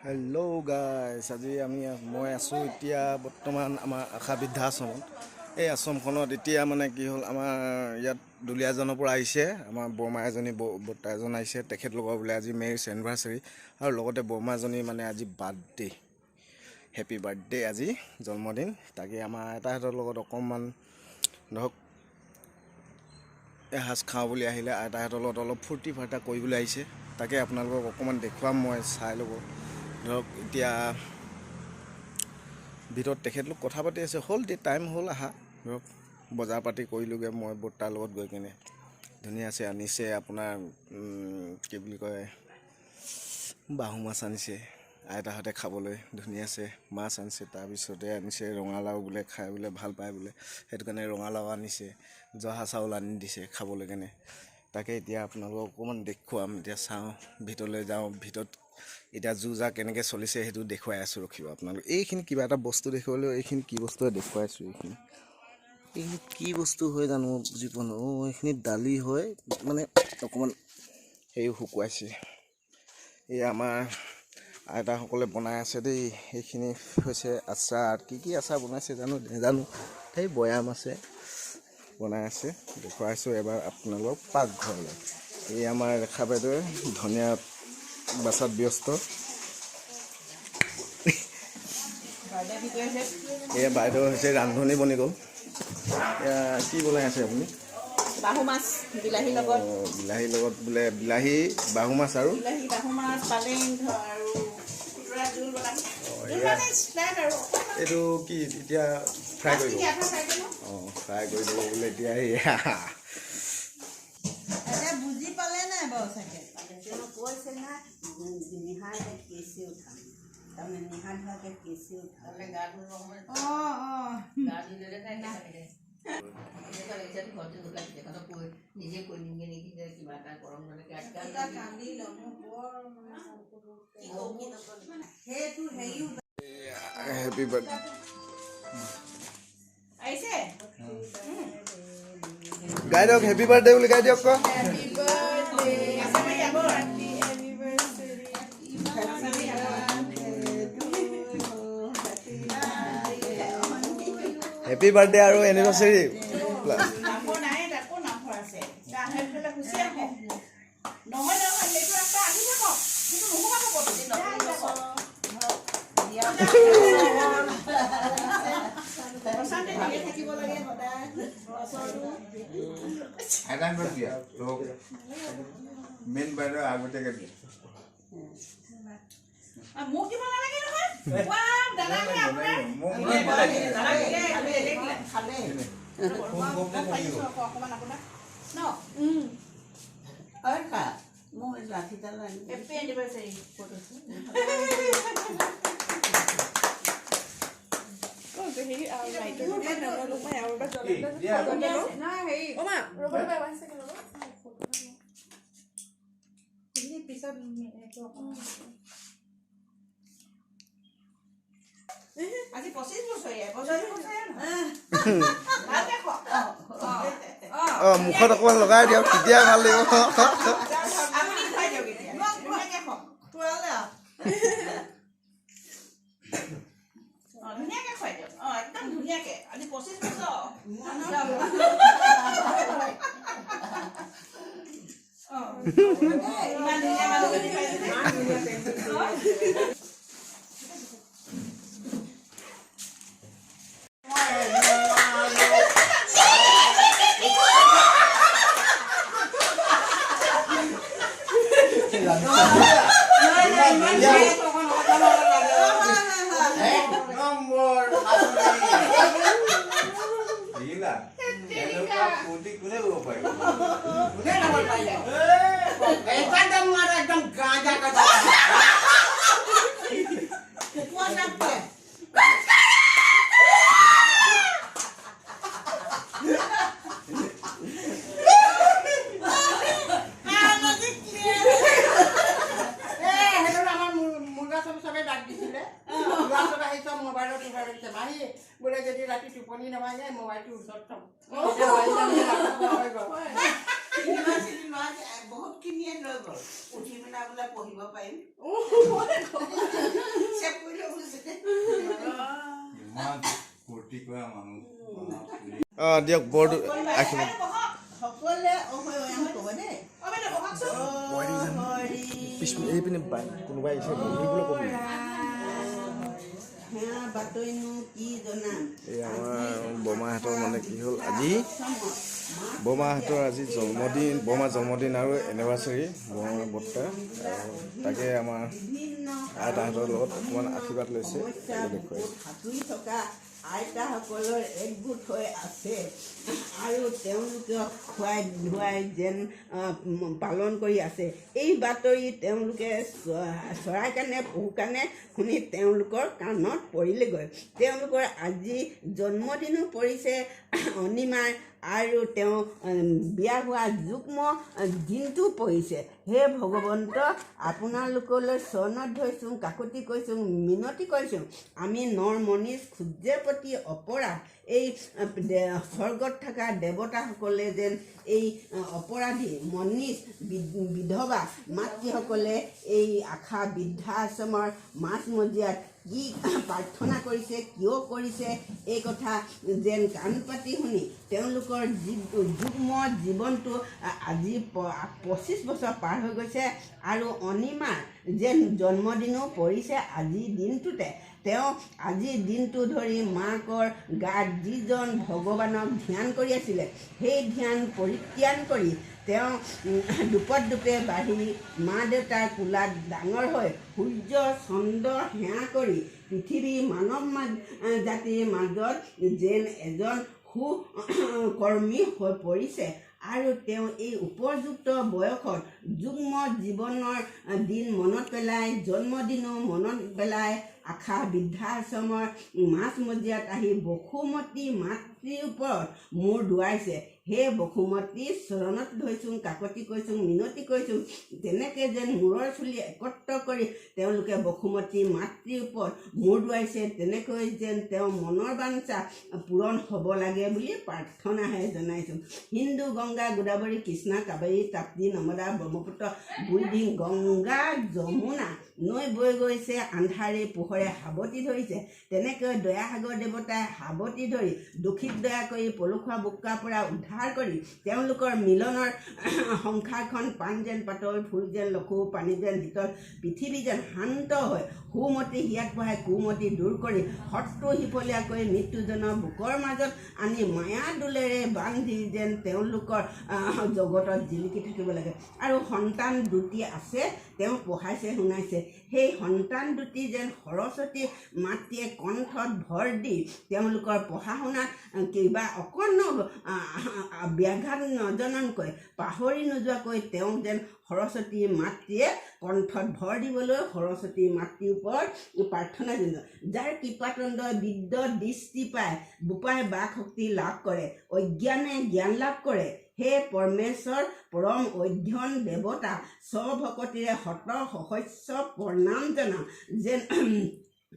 Hello guys, আজি মই আছো এতিয়া বৰ্তমান আমাৰ আশা বৃদ্ধাশ্ৰমত। এই আশ্ৰমখনত এতিয়া মানে কি হ'ল, আমাৰ ইয়াত দুলীয়াজনৰ পৰা আহিছে, আমাৰ বৰমা এজনী বৰ্তা এজন আহিছে, তেখেতলোকৰ বোলে আজি মেৰিজ এনিভাৰ্চাৰী আৰু লগতে বৰমাজনী মানে আজি বাৰ্থডে, হেপী বাৰ্থডে, আজি জন্মদিন। তাকে আমাৰ আইতাহঁতৰ লগত অকণমান ধৰক এসাঁজ খাওঁ বুলি আহিলে, আইতাহঁতৰ লগত অলপ ফূৰ্তি ফাৰ্তা কৰিবলৈ আহিছে। তাকে আপোনালোকক অকণমান দেখুৱাম, মই চাই ল'ব। ধৰক এতিয়া ভিতৰত তেখেতলোক কথা পাতি আছে, হ'ল টাইম হ'ল আহা। ধৰক বজাৰ পাতি কৰিলোঁগৈ মই বৰ্তাৰ লগত গৈ কিনে। ধুনীয়া আছে, আনিছে আপোনাৰ কি বুলি কয়, বাহু মাছ আনিছে আইতাহঁতে খাবলৈ, ধুনীয়া আছে। মাছ আনিছে, তাৰপিছতে আনিছে ৰঙালাও, বোলে খাই বোলে ভাল পায় বোলে, সেইটো কাৰণে ৰঙালাও আনিছে, জহা চাউল আনি দিছে খাবলৈ কাৰণে। তাকে এতিয়া আপোনালোকক অকণমান দেখুৱাম, এতিয়া চাওঁ, ভিতৰলৈ যাওঁ। ভিতৰত এতিয়া যা কেনেকৈ চলিছে সেইটো দেখুৱাই আছোঁ, ৰখিব আপোনালোক। এইখিনি কিবা এটা বস্তু দেখুৱালেও, এইখিনি কি বস্তুৱে দেখুৱাইছোঁ, এইখিনি কি বস্তু হয় জানো বুজি পোৱা নাই। এইখিনি দালি হয়, মানে অকণমান হেৰি শুকুৱাইছে। এই আমাৰ আইতাসকলে বনাই আছে দেই। এইখিনি হৈছে আচাৰ, কি আচাৰ বনাইছে জানো নেজানো, সেই বৈয়াম আছে, বনাই আছে, দেখুৱাইছোঁ এবাৰ আপোনালোকক পাকঘৰলৈ। এই আমাৰ ৰেখা বাইদেৱে ধনিয়া বাচাত ব্যস্ত। এয়া বাইদেউ হৈছে ৰান্ধনি বনি গ'ল। এয়া কি বনাই আছে আপুনি? বাহু মাছ বিলাহীৰ লগত। বিলাহীৰ লগত বোলে, বিলাহী বাহু মাছ আৰু বাহু মাছ, পালেং আৰু কুকুৰা জোল বনাম। এইটো কি এতিয়া ফ্ৰাই কৰিব? ফ্ৰাই কৰি দিব বোলে এতিয়া। বুজি পালে নাই বাৰু চাগে? কৈছে না নিহাৰ কেঁচি উঠাম, তাৰমানে নিহাৰ ধৰাকে কেঁচি উঠালে গা ধুব সময় গা ধুই ল'লে তাই নিজে কৈ নিগে নেকি যে কিবা এটা গৰম মানে কান্দি ল'ম সেইটো হেৰিও হেপী বাৰ্থডে আহিছে। গাই দিয়ক, হেপী বাৰ্থডে বুলি গাই দিয়ক। হেপী বাৰ্থডে আৰু এনিভাৰ্চাৰী মেইন বাইদেউ আগতীয়াকে দিয়ে। মোক দিব নালাগে নহয়। আজি 25 বছৰীয়া মুখত অকণমান লগাই দিয়ক, তেতিয়া ভাল লাগিব। ধুনীয়াকে খুৱাই দিয়ক, একদম ধুনীয়াকে। আজি 25 বছৰ ইমান ধুনীয়া মানুহজনী পাইছে। বোলে যদি ৰাতি টোপনি নামাগে মোবাইলটো ওচৰত থম। বহুত খিনিয়ে লৈ গ'ল, উঠি পেলাই বোলে পঢ়িব পাৰিম। দিয়ক বৰটো ৰাখিব সকলোৱে ক'ব দেই এইপিনে কোনোবাই আহিছে বহিবলৈ ক'বি সেয়া বাতৰিনো কি জনাম এই আমাৰ বৰমাহঁতৰ মানে কি হ'ল আজি বৰমাহঁতৰ আজি জন্মদিন বৰমাৰ জন্মদিন আৰু এনিভাৰ্চাৰী বৰমাৰ বৰ্তা তাকে আমাৰ আইতাহঁতৰ লগত অকণমান আশীৰ্বাদ লৈছে সাঁতুৰি থকা আইতাসকলৰ একগোট হৈ আছে আৰু তেওঁলোকে খুৱাই ধুৱাই যেন পালন কৰি আছে এই বাতৰি তেওঁলোকে চৰাই কাণে পহু কাণে শুনি তেওঁলোকৰ কাণত পৰিলেগৈ তেওঁলোকৰ আজি জন্মদিনো পৰিছে অনিমাৰ আৰু তেওঁ বিয়া হোৱা যুগ্ম দিনটো পৰিছে হে ভগৱন্ত আপোনালোকলৈ চৰণত ধৰিছোঁ কাকতি কৈছোঁ মিনতি কৰিছোঁ আমি নৰ মনীষ সূৰ্যৰ প্ৰতি অপৰাধ এই স্বৰ্গত থকা দেৱতাসকলে যেন এই অপৰাধী মনীষ বিধৱা মাতৃসকলে এই আশা বৃদ্ধাশ্ৰমৰ মাজমজিয়াত কি প্ৰাৰ্থনা কৰিছে কিয় কৰিছে এই কথা যেন কাণ পাতি শুনি তেওঁলোকৰ যুগ্ম জীৱনটো আজি 25 বছৰ পাৰ হৈ গৈছে আৰু অনিমাৰ যেন জন্মদিনো পৰিছে আজিৰ দিনটোতে তেওঁ আজিৰ দিনটো ধৰি মাকৰ গাত যিজন ভগৱানক ধ্যান কৰি আছিলে সেই ধ্যান পৰিত্যাগ কৰি তেওঁ দুপে বাঢ়ি মা দেউতাৰ কোলাত ডাঙৰ হৈ সূৰ্য চন্দ্ৰ সেৱা কৰি পৃথিৱী মানৱ জাতিৰ মাজত যেন এজন সুকৰ্মী হৈ পৰিছে আৰু তেওঁ এই উপযুক্ত বয়সত যুগ্ম জীৱনৰ দিন মনত পেলাই জন্মদিনো মনত পেলাই আশা বৃদ্ধাশ্ৰমৰ মাজমজিয়াত আহি বসুমতী মাতৃৰ ওপৰত মূৰ দুৱাইছে হে বসুমতী চৰণত ধৰিছোঁ কাকতি কৈছোঁ মিনতি কৰিছোঁ তেনেকৈ যেন মূৰৰ চুলি একত্ৰ কৰি তেওঁলোকে বসুমতী মাতৃৰ ওপৰত মূৰ দুৱাইছে তেনেকৈ যেন তেওঁ মনৰ বাঞ্ছা পূৰণ হ'ব লাগে বুলি প্ৰাৰ্থনাহে জনাইছোঁ হিন্দু গংগা গোদাবৰী কৃষ্ণা কাবেৰী তাপ্তি নৰ্মদা ব্ৰহ্মপুত্ৰ বুঢ়ী গংগা যমুনা নৈ বৈ গৈছে আন্ধাৰে পোহৰে সাৱটি ধৰিছে তেনেকৈ দয়াসাগৰ দেৱতাই সাৱটি ধৰি দুখিত দয়া কৰি পলসুৱা বোকাৰ পৰা উদ্ধাৰ কৰি তেওঁলোকৰ মিলনৰ সংসাৰখন পাণ যেন পাতল ফুল যেন লখু পানী যেন শীতল পৃথিৱী যেন শান্ত হয় সুমতি হিয়াত বহাই কুমতি দূৰ কৰি শত্ৰু সিফলীয়াকৈ মৃত্যুজনৰ বুকৰ মাজত আনি মায়া দোলেৰে বান্ধি যেন তেওঁলোকৰ জগতত জিলিকি থাকিব লাগে আৰু সন্তান দুটি আছে তেওঁ পঢ়াইছে শুনাইছে সেই সন্তান দুটি যেন সৰস্বতী মাতৃয়ে কণ্ঠত ভৰ দি তেওঁলোকৰ পঢ়া শুনাত কিবা অকণো ব্যাঘাত নজনাকৈ পাহৰি নোযোৱাকৈ তেওঁ যেন সৰস্বতী মাতৃয়ে কণ্ঠত ভৰ দিবলৈ সৰস্বতী মাতৃৰ ওপৰত প্ৰাৰ্থনা জনাইছে যাৰ কৃপাতন্দ বিদ্য দৃষ্টি পায় বোপাই বাক শক্তি লাভ কৰে অজ্ঞানে জ্ঞান লাভ কৰে হে পৰমেশ্বৰ পৰম অধ্যয়ন দেৱতা স্বভকতিৰে শত সহস্য প্ৰণাম জনাওঁ যেন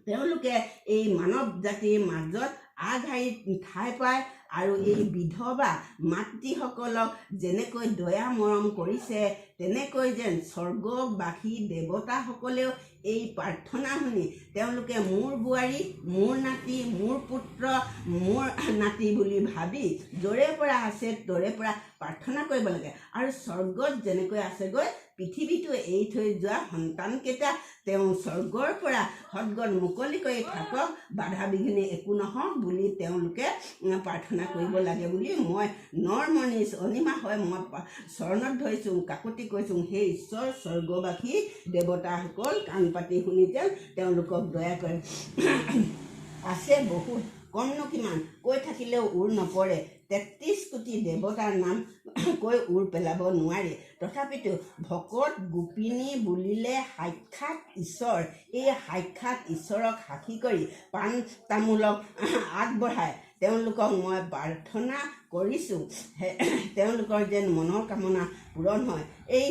তেওঁলোকে এই মানৱ জাতিৰ মাজত আগশাৰীত ঠাই পায় আৰু এই বিধৱা মাতৃসকলক যেনেকৈ দয়া মৰম কৰিছে তেনেকৈ যেন স্বৰ্গবাসী দেৱতাসকলেও এই প্ৰাৰ্থনা শুনি তেওঁলোকে মোৰ বোৱাৰী মোৰ নাতি মোৰ পুত্ৰ মোৰ নাতি বুলি ভাবি য'ৰে পৰা আছে ত'ৰে পৰা প্ৰাৰ্থনা কৰিব লাগে আৰু স্বৰ্গত যেনেকৈ আছেগৈ পৃথিৱীটো এৰি থৈ যোৱা সন্তানকেইটা তেওঁ স্বৰ্গৰ পৰা সদগত মুকলি কৰি থাকক বাধা বিঘিনি একো নহওক বুলি তেওঁলোকে প্ৰাৰ্থনা কৰিব লাগে বুলি মই নৰ মনীষ অনিমা হয় মই চৰণত ধৰিছোঁ কাকতি কৈছোঁ সেই ঈশ্বৰ স্বৰ্গবাসী দেৱতাসকল কাণ পাতি শুনি যেন তেওঁলোকক দয়া কৰে আছে বহুত কমনো কিমান কৈ থাকিলেও উৰ নপৰে 33 কোটি দেৱতাৰ নাম কৈ উৰ পেলাব নোৱাৰে তথাপিতো ভকত গোপিনী বুলিলে সাক্ষাৎ ঈশ্বৰ এই সাক্ষাৎ ঈশ্বৰক সাক্ষী কৰি পাণ তামোলক আগবঢ়াই তেওঁলোকক মই প্ৰাৰ্থনা কৰিছোঁ তেওঁলোকৰ যেন মনৰ কামনা পূৰণ হয়। এই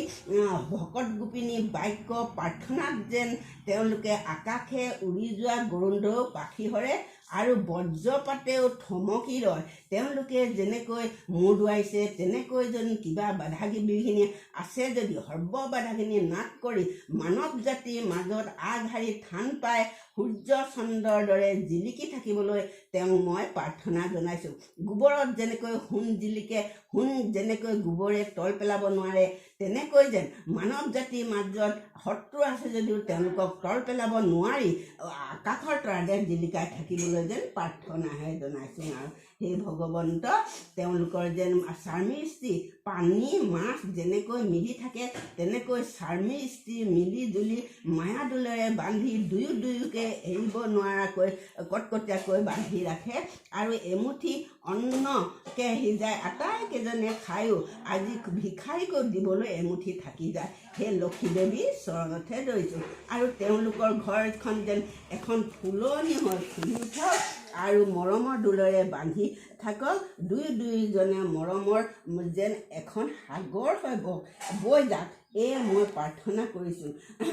ভকত গোপিনী বাক্য প্ৰাৰ্থনাত যেন তেওঁলোকে আকাশে উৰি যোৱা গৰুড়েও পাখি সৰে আৰু বজ্ৰপাতেও থমকি ৰয়। তেওঁলোকে যেনেকৈ মূৰ দোৱাইছে তেনেকৈ যেন কিবা বাধাবিঘিনি আছে যদি সৰ্ব বাধাখিনি নাশ কৰি মানৱ জাতিৰ মাজত আগশাৰী থান পাই সূৰ্য চন্দ্ৰৰ দৰে জিলিকি থাকিবলৈ তেওঁক মই প্ৰাৰ্থনা জনাইছোঁ। গোবৰত যেনেকৈ সোণ জিলিকে, সোণ যেনেকৈ গোবৰে তল পেলাব নোৱাৰে, তেনেকৈ যেন মানৱ জাতিৰ মাজত শত্ৰু আছে যদিও তেওঁলোকক তল পেলাব নোৱাৰি আকাশৰ তৰাতে জিলিকাই থাকিবলৈ যেন প্ৰাৰ্থনাহে জনাইছোঁ। আৰু সেই ভগৱন্ত তেওঁলোকৰ যেন স্বামী স্ত্ৰী পানী মাছ যেনেকৈ মিলি থাকে তেনেকৈ স্বামী স্ত্ৰী মিলি জুলি মায়া দোলেৰে বান্ধি দুয়োকে এৰিব নোৱাৰাকৈ কটকটীয়াকৈ বান্ধি ৰাখে আৰু এমুঠি অন্নকে সিজাই আটাইকেইজনে খায়ো আজি ভিক্ষাৰীকৈ দিবলৈ এমুঠি থাকি যায়। সেই লক্ষী দেৱীৰ চৰণতহে ধৰিছোঁ আৰু তেওঁলোকৰ ঘৰখন যেন এখন ফুলনি হৈ ফুলি উঠক আৰু মৰমৰ দোলেৰে বান্ধি থাকক। দুয়োজনে মৰমৰ যেন এখন সাগৰ হৈ বৈ যাক, এই মই প্ৰাৰ্থনা কৰিছোঁ।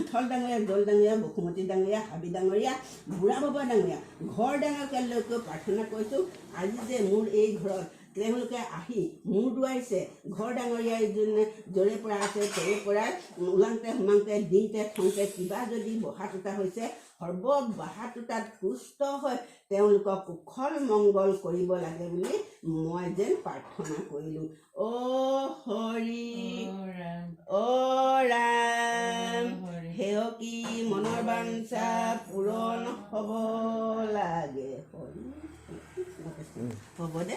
থল ডাঙৰীয়া, জল ডাঙৰীয়া, বসুমতী ডাঙৰীয়া, হাবি ডাঙৰীয়া, বুঢ়া বাবা ডাঙৰীয়া, ঘৰ ডাঙৰকৈ লৈকৈ প্ৰাৰ্থনা কৰিছোঁ। আজি যে মোৰ এই ঘৰত তেওঁলোকে আহি মূৰ দোৱাইছে, ঘৰ ডাঙৰীয়াই য'ৰে পৰা আছে তৰে পৰা ওলাওঁতে সোমাওঁতে দিওঁতে থওঁতে কিবা যদি বহা টুটা হৈছে, সৰ্ব বহা টুটাত সুস্থ হৈ তেওঁলোকক কুশল মংগল কৰিব লাগে বুলি মই যেন প্ৰাৰ্থনা কৰিলোঁ। অ' হৰি অ' ৰাম, সেৱকী মনৰ বাঞ্ছা পূৰণ হ'ব লাগে। হ'ব দে।